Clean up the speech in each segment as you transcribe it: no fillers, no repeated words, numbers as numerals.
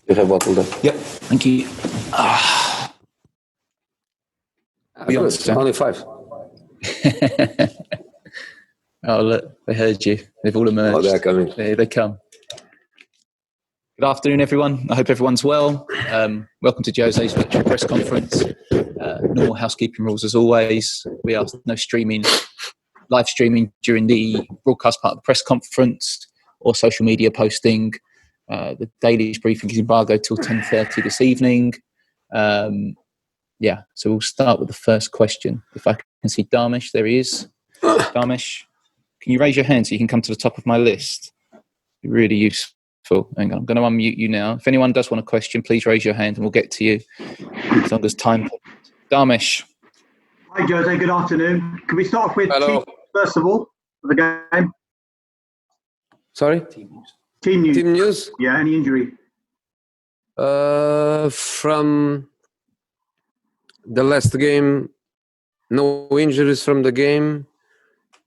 You have bottled them. Yep, thank you. Good. Only 5. Oh, look, they heard you. They've all emerged. Oh, they're coming. They come. Good afternoon, everyone. I hope everyone's well. Welcome to Jose's virtual press conference. Normal housekeeping rules as always. We ask no live streaming during the broadcast part of the press conference or social media posting. The daily briefing is embargoed till 10:30 this evening. So we'll start with the first question. If I can see Dharmesh, there he is. Dharmesh, can you raise your hand so you can come to the top of my list? Be really useful. Hang on, I'm going to unmute you now. If anyone does want a question, please raise your hand and we'll get to you as long as time. Dharmesh. Hi, Jose. Good afternoon. Can we start off with team, first of all, for the game? Sorry? Team news. Team news? Yeah, any injury? From the last game, no injuries from the game.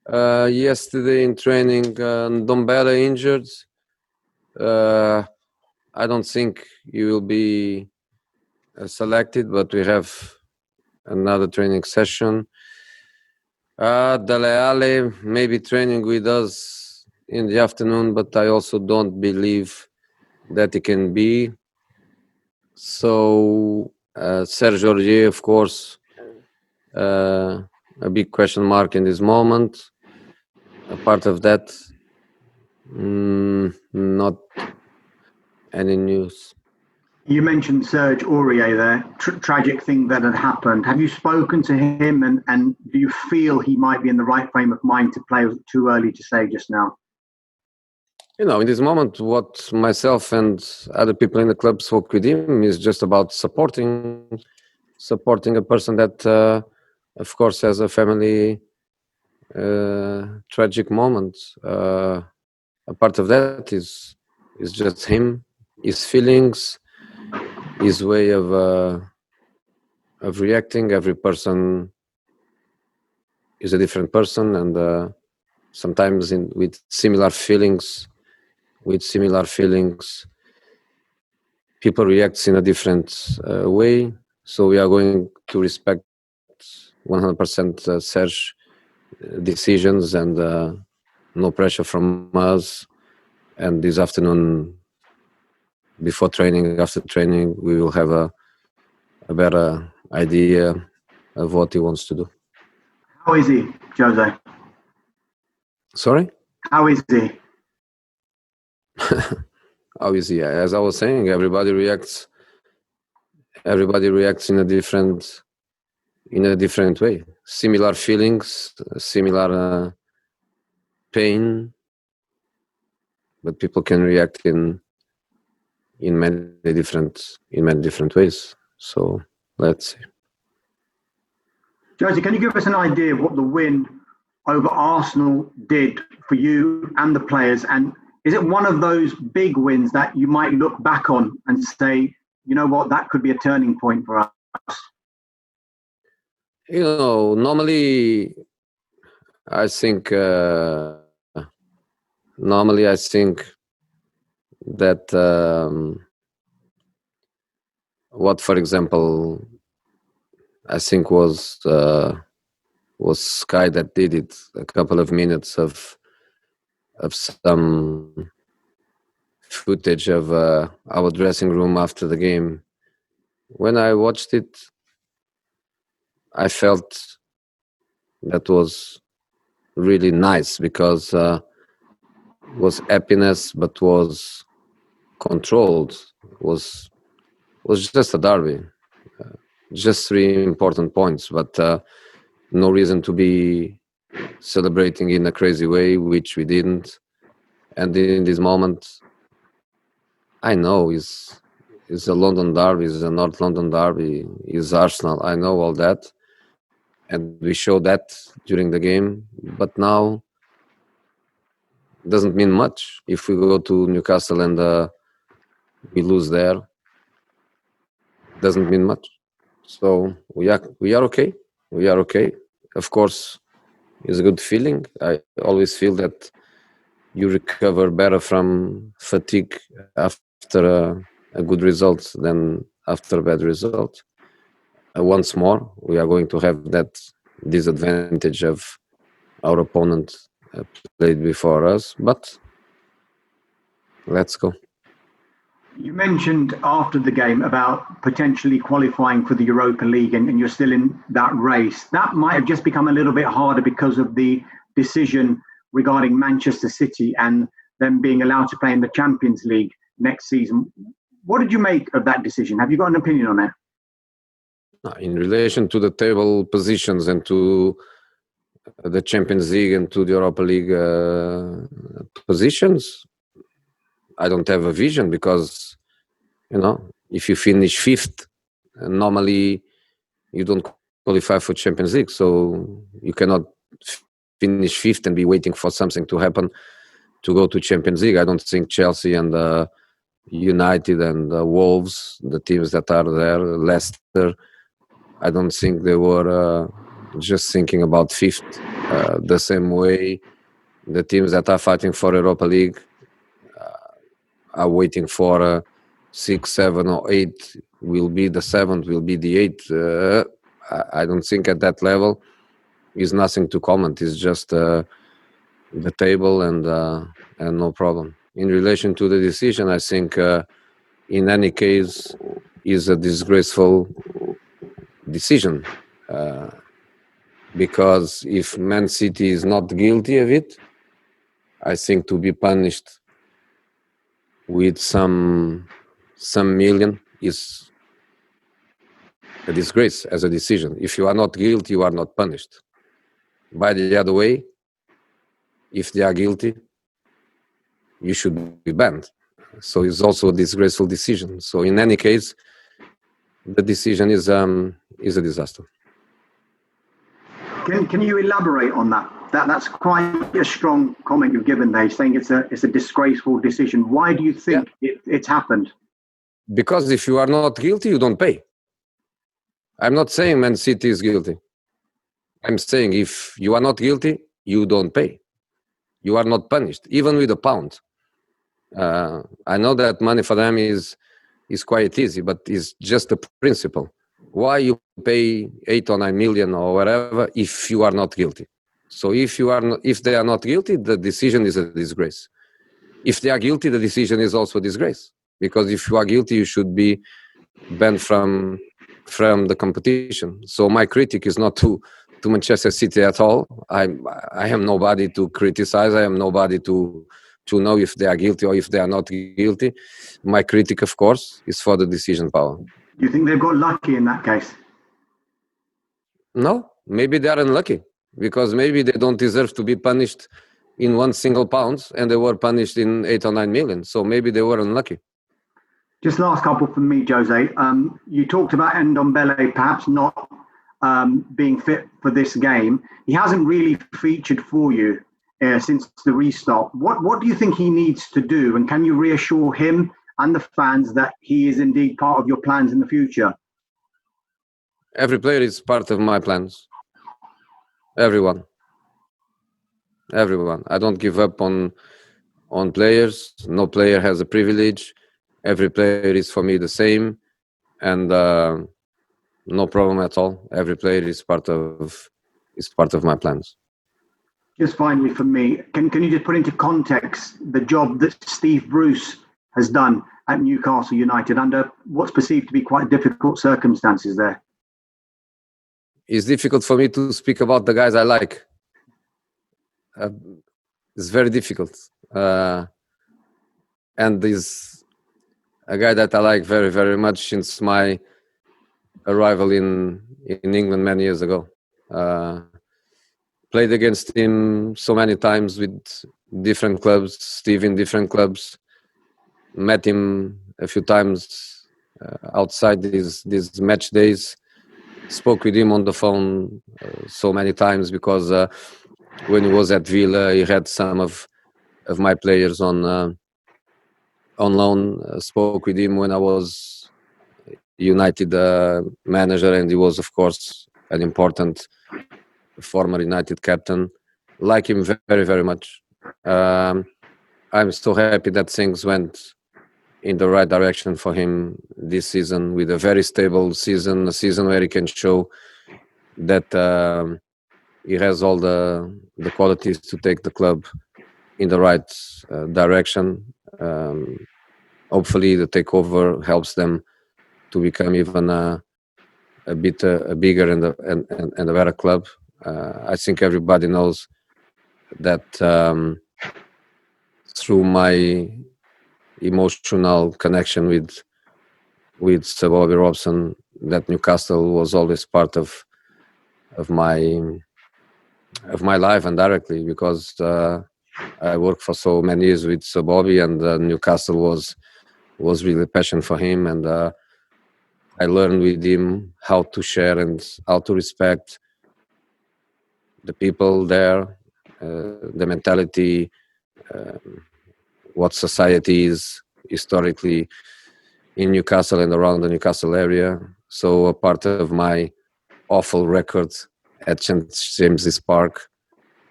Yesterday in training, Dombele injured. I don't think he will be selected, but we have another training session. Dele Alli maybe training with us in the afternoon, but I also don't believe that he can be. So Sergio Aurier, of course, a big question mark in this moment. A part of that, not any news. You mentioned Serge Aurier there. Tragic thing that had happened. Have you spoken to him and do you feel he might be in the right frame of mind to play? Too early to say just now? In this moment, what myself and other people in the club spoke with him is just about supporting a person that, of course, has a family tragic moment. A part of that is just him, his feelings, his way of reacting. Every person is a different person, and sometimes with similar feelings, people react in a different way. So we are going to respect 100% Serge decisions and no pressure from us. And this afternoon, before training, after training, we will have a better idea of what he wants to do. How is he, Jose? Sorry? How is he? How is he? As I was saying, everybody reacts in a different way. Similar feelings, similar pain, but people can react in many different ways. So let's see. Jose, can you give us an idea of what the win over Arsenal did for you and the players? And is it one of those big wins that you might look back on and say, you know what, that could be a turning point for us? Normally I think that what, for example, I think was Sky that did it, a couple of minutes of some footage of our dressing room after the game. When I watched it, I felt that was really nice because was happiness, but was controlled. Was just a derby, just 3 important points, but no reason to be celebrating in a crazy way, which we didn't. And in this moment, I know it's a London derby, it's a North London derby, it's Arsenal. I know all that, and we showed that during the game. But now, it doesn't mean much if we go to Newcastle and we lose there. Doesn't mean much. So we are okay. We are okay. Of course, it's a good feeling. I always feel that you recover better from fatigue after a good result than after a bad result. Once more, we are going to have that disadvantage of our opponent played before us, but let's go. You mentioned after the game about potentially qualifying for the Europa League, and you're still in that race. That might have just become a little bit harder because of the decision regarding Manchester City and them being allowed to play in the Champions League next season. What did you make of that decision? Have you got an opinion on that? In relation to the table positions and to the Champions League and to the Europa League positions, I don't have a vision because, if you finish fifth, normally you don't qualify for Champions League. So you cannot finish fifth and be waiting for something to happen to go to Champions League. I don't think Chelsea and United and Wolves, the teams that are there, Leicester, I don't think they were just thinking about fifth the same way the teams that are fighting for Europa League are waiting for 6, 7 or 8 will be the 7th, will be the 8th. I don't think at that level is nothing to comment. It's just the table and no problem. In relation to the decision, I think in any case is a disgraceful decision because if Man City is not guilty of it, I think to be punished with some million is a disgrace as a decision. If you are not guilty, you are not punished. By the other way, if they are guilty, you should be banned. So it's also a disgraceful decision. So in any case, the decision is a disaster. Can you elaborate on that? That's quite a strong comment you've given there, saying it's a disgraceful decision. Why do you think it's happened? Because if you are not guilty, you don't pay. I'm not saying Man City is guilty. I'm saying if you are not guilty, you don't pay. You are not punished, even with a pound. I know that money for them is quite easy, but it's just a principle. Why you pay 8 or 9 million or whatever if you are not guilty? So if they are not guilty, the decision is a disgrace. If they are guilty, the decision is also a disgrace. Because if you are guilty, you should be banned from the competition. So my critique is not to Manchester City at all. I am nobody to criticize. I am nobody to know if they are guilty or if they are not guilty. My critique, of course, is for the decision power. You think they've got lucky in that case? No, maybe they are unlucky because maybe they don't deserve to be punished in one single pound and they were punished in 8 or 9 million. So maybe they were unlucky. Just last couple from me, Jose. You talked about Ndombele perhaps not being fit for this game. He hasn't really featured for you since the restart. What do you think he needs to do? And can you reassure him and the fans that he is indeed part of your plans in the future? Every player is part of my plans. Everyone. I don't give up on players. No player has a privilege. Every player is for me the same, and no problem at all. Every player is part of my plans. Just finally for me, can you just put into context the job that Steve Bruce has done at Newcastle United under what's perceived to be quite difficult circumstances there? It's difficult for me to speak about the guys I like. It's very difficult. And he's a guy that I like very, very much since my arrival in England many years ago. Played against him so many times with different clubs, Steve in different clubs. Met him a few times outside these match days. Spoke with him on the phone so many times because when he was at Villa, he had some of my players on loan. Spoke with him when I was United manager, and he was, of course, an important former United captain. Like him very, very much. I'm so happy that things went in the right direction for him this season, with a very stable season, a season where he can show that he has all the qualities to take the club in the right direction. Hopefully the takeover helps them to become even a bit a bigger and a better club. I think everybody knows that through my emotional connection with Sir Bobby Robson, that Newcastle was always part of my life, and directly, because I worked for so many years with Sir Bobby, and Newcastle was really a passion for him, and I learned with him how to share and how to respect the people there, the mentality, what society is historically in Newcastle and around the Newcastle area. So a part of my awful record at St. James's Park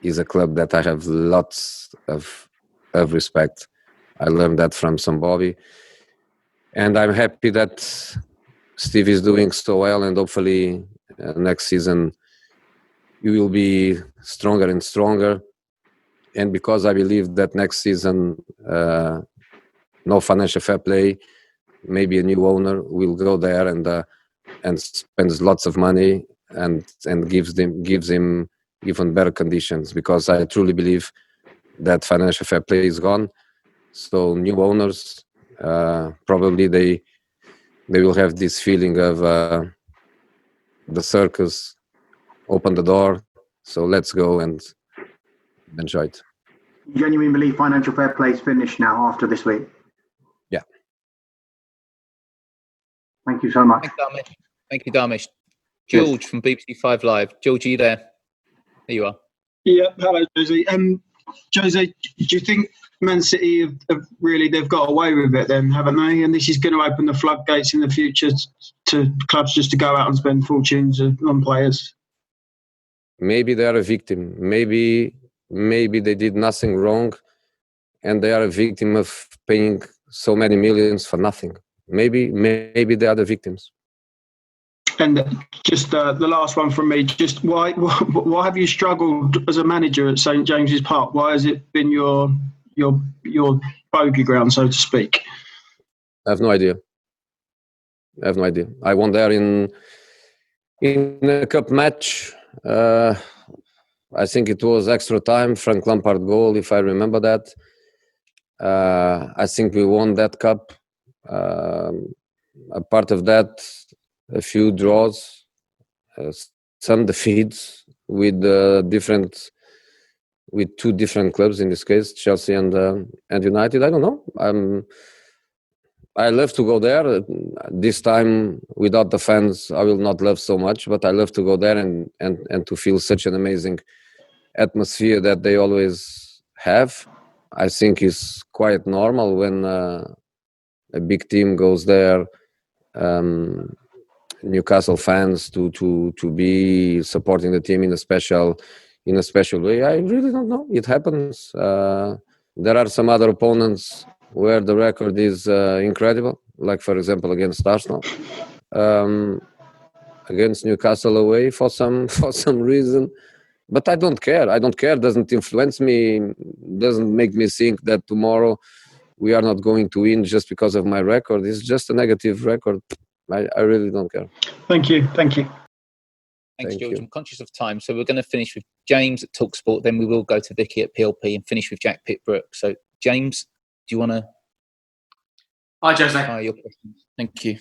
is a club that I have lots of respect. I learned that from somebody, and I'm happy that Steve is doing so well, and hopefully next season you will be stronger and stronger. And because I believe that next season no financial fair play, maybe a new owner will go there and spends lots of money and gives him even better conditions, because I truly believe that financial fair play is gone. So new owners, probably they will have this feeling of the circus, open the door, so let's go and enjoy it. You genuinely believe financial fair play is finished now after this week? Yeah. Thank you so much. Thank you, Dharmesh. George from BBC 5 Live. George, are you there? There you are. Yeah, hello, Jose. Jose, do you think Man City they've got away with it then, haven't they? And this is going to open the floodgates in the future to clubs just to go out and spend fortunes on players? Maybe they are a victim. Maybe they did nothing wrong, and they are a victim of paying so many millions for nothing. Maybe they are the victims. And just the last one from me. Just why have you struggled as a manager at St James's Park? Why has it been your bogey ground, so to speak? I have no idea. I won there in a cup match. I think it was extra time, Frank Lampard goal, if I remember that. I think we won that cup. A part of that, a few draws, some defeats with two different clubs, in this case, Chelsea and United. I don't know. I love to go there. This time, without the fans, I will not love so much, but I love to go there and to feel such an amazing atmosphere that they always have. I think it's quite normal when a big team goes there. Newcastle fans to be supporting the team in a special way. I really don't know. It happens. There are some other opponents where the record is incredible, like for example against Arsenal, against Newcastle away for some reason. But I don't care. Doesn't influence me. Doesn't make me think that tomorrow we are not going to win just because of my record. It's just a negative record. I really don't care. Thank you. Thanks, George. I'm conscious of time, so we're going to finish with James at TalkSport. Then we will go to Vicky at PLP and finish with Jack Pittbrook. So, James, do you want to? Hi, Jose. Your questions. Thank you.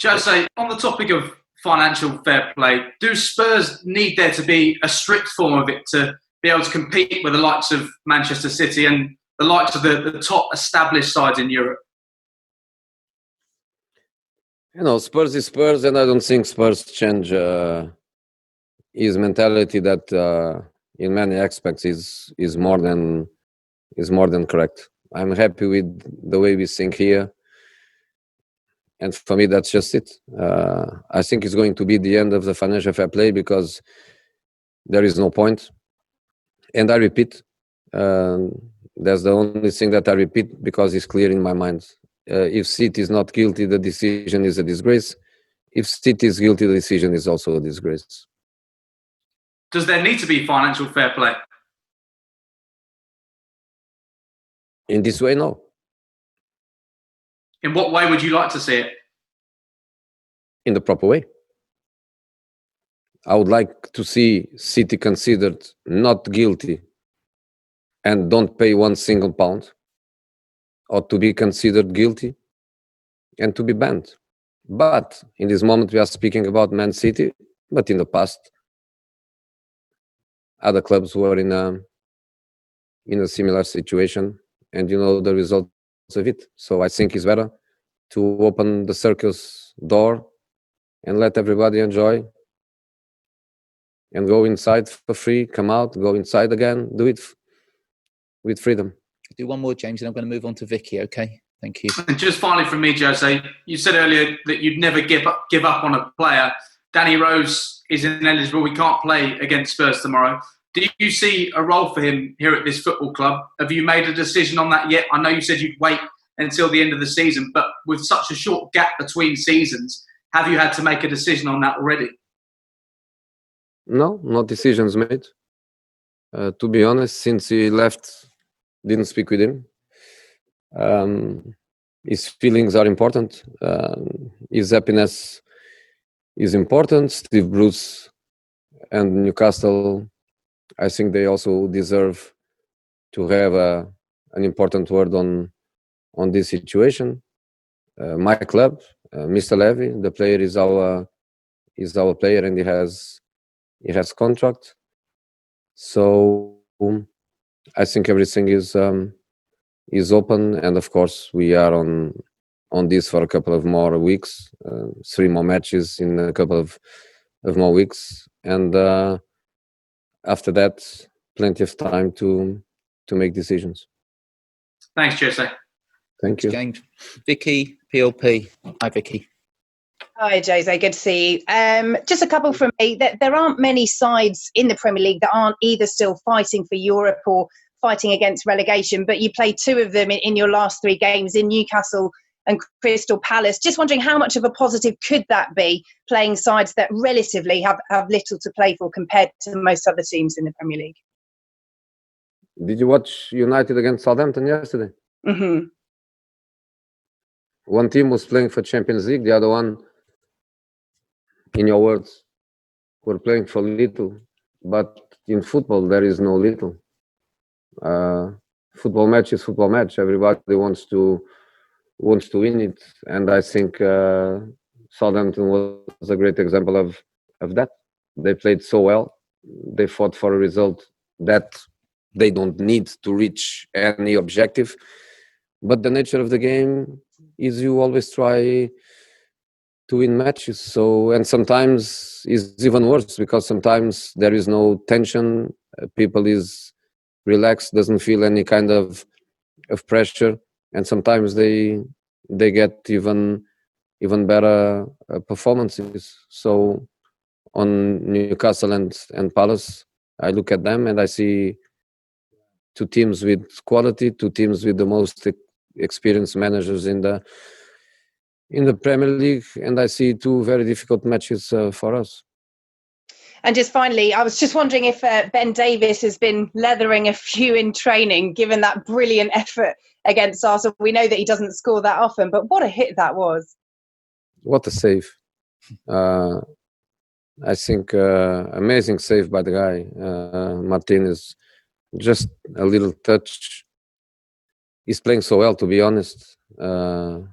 Jose, on the topic of financial fair play, do Spurs need there to be a strict form of it to be able to compete with the likes of Manchester City and the likes of the top established sides in Europe? Spurs is Spurs, and I don't think Spurs change his mentality that in many aspects is more than correct. I'm happy with the way we think here, and for me that's just it. I think it's going to be the end of the financial fair play because there is no point. And I repeat, that's the only thing that I repeat because it's clear in my mind. if City is not guilty, the decision is a disgrace. If City is guilty, the decision is also a disgrace. Does there need to be financial fair play? In this way, no. In what way would you like to see it? In the proper way. I would like to see City considered not guilty and don't pay one single pound, or to be considered guilty and to be banned. But in this moment, we are speaking about Man City, but in the past, other clubs were in a similar situation, and you know the results of it. So I think it's better to open the circus door and let everybody enjoy and go inside for free, come out, go inside again, do it with freedom. Do one more, James, and I'm going to move on to Vicky, okay? Thank you. And just finally from me, Jose, you said earlier that you'd never give up on a player. Danny Rose is ineligible. We can't play against Spurs tomorrow. Do you see a role for him here at this football club? Have you made a decision on that yet? I know you said you'd wait until the end of the season, but with such a short gap between seasons, have you had to make a decision on that already? No, no decisions made. To be honest, since he left, didn't speak with him. His feelings are important. His happiness is important. Steve Bruce and Newcastle, I think they also deserve to have an important word on this situation. My club, Mr. Levy, the player is our player, and he has contract. So I think everything is open, and of course we are on this for a couple of more weeks, 3 more matches in a couple of more weeks, and after that, plenty of time to make decisions. Thanks, Jose. Thank you. James. Vicky, PLP. Hi, Vicky. Hi, Jose. Good to see you. Just a couple from me. There aren't many sides in the Premier League that aren't either still fighting for Europe or fighting against relegation, but you played 2 of them in your last 3 games in Newcastle and Crystal Palace. Just wondering how much of a positive could that be, playing sides that relatively have little to play for compared to most other teams in the Premier League? Did you watch United against Southampton yesterday? Mm-hmm. One team was playing for Champions League, the other one, in your words, were playing for little. But in football, there is no little. Football match is football match. Everybody wants to win it, and I think Southampton was a great example of that. They played so well. They fought for a result that they don't need to reach any objective. But the nature of the game is you always try to win matches. So, and sometimes it's even worse because sometimes there is no tension. People is relaxed, doesn't feel any kind of pressure, and sometimes they get even better performances. So on Newcastle and Palace, I look at them and I see 2 teams with quality, 2 teams with the most experienced managers in the Premier League, and I see 2 very difficult matches for us. And just finally, I was just wondering if Ben Davies has been leathering a few in training, given that brilliant effort against Arsenal. We know that he doesn't score that often, but what a hit that was. What a save. I think amazing save by the guy. Martinez, just a little touch. He's playing so well, to be honest. And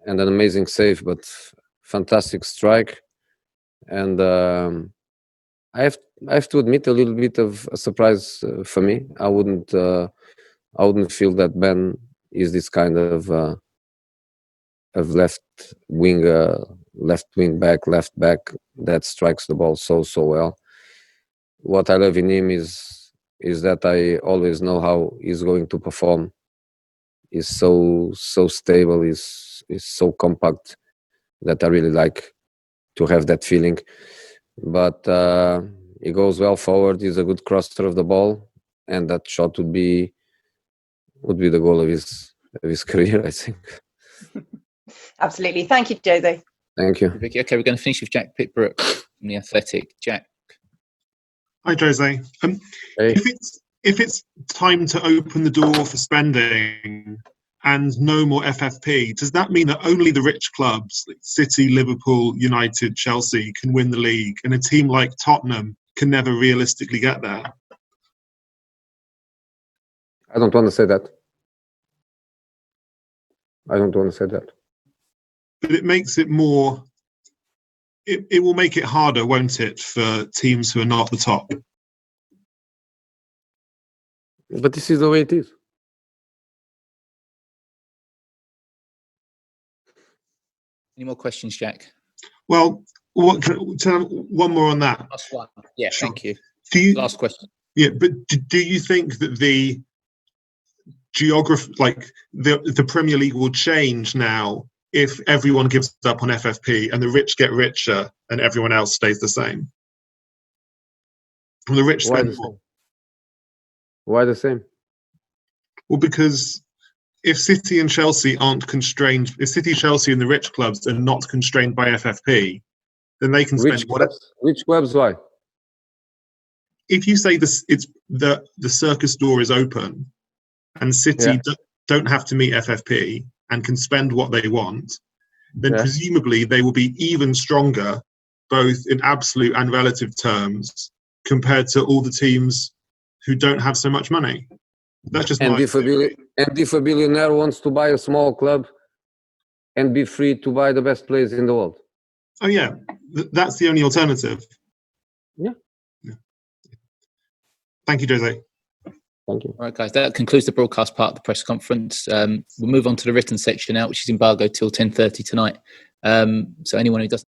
an amazing save, but fantastic strike. And I have to admit a little bit of a surprise for me. I wouldn't feel that Ben is this kind of left wing back that strikes the ball so well. What I love in him is that I always know how he's going to perform. He's so stable. He's so compact that I really like to have that feeling. But he goes well forward. He's a good crosser of the ball, and that shot would be the goal of his career, I think. Absolutely. Thank you, Jose. Thank you. Vicky. Okay, we're going to finish with Jack Pittbrook from The Athletic. Jack. Hi, Jose. Hey. If it's time to open the door for spending and no more FFP, does that mean that only the rich clubs, like City, Liverpool, United, Chelsea, can win the league, and a team like Tottenham can never realistically get there? I don't want to say that. But it makes it more. It will make it harder, won't it, for teams who are not the top? But this is the way it is. Any more questions, Jack? Well, one more on that. Last one. Yeah, Sure. thank you. Last question. Yeah, but do you think that the geography, like the Premier League, will change now if everyone gives up on FFP and the rich get richer and everyone else stays the same? And the rich spend more. Why the same? Well, because if City and Chelsea aren't constrained, if City, Chelsea, and the rich clubs are not constrained by FFP, then they can spend whatever. Which clubs? Why? If you say this, it's the circus door is open, and City don't have to meet FFP and can spend what they want, then presumably they will be even stronger, both in absolute and relative terms, compared to all the teams who don't have so much money. That's just and if a billionaire wants to buy a small club and be free to buy the best players in the world. Oh yeah, that's the only alternative. Yeah. Thank you, Jose. Thank you. All right, guys, that concludes the broadcast part of the press conference. We'll move on to the written section now, which is embargoed till 10:30 tonight. So anyone who doesn't